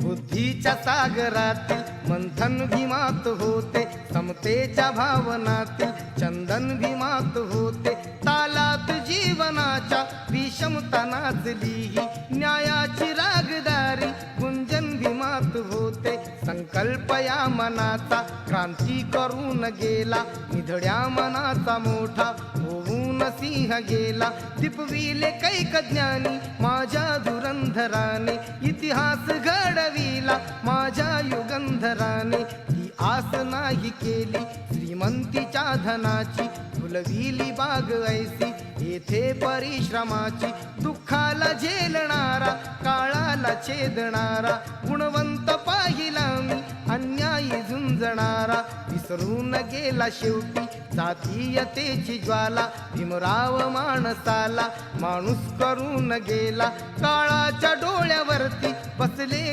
बुद्धीच्या सागरातील मंथन भीमात होते, समतेच्या भावनातील चंदन भीमात होते, तालात जीवनाच्या विषमता नाचली ही न्यायाची रागदारी गुंजन भीमात होते. संकल्प या मनाचा क्रांती करून गेला, निधड्या मनाचा मोठा होऊन सिंह गेला. दिपविले कैक ज्ञानी माझ्या धुरंधराने, इतिहास घडविला माझ्या युगंधराने. ही आस नाही केली श्रीमंतीच्या धनाची, फुलविली बाग ऐसी येथे परिश्रमाची. दुःखाला झेलणारा काळाला छेदणारा, गुणवंत पाहिला मी अन्यायी झुंजणारा. विसरून गेला शेवटी जातीयतेची ज्वाला, भीमराव माणसाला माणूस करून गेला. काळाच्या डोळ्यावरती बसलेली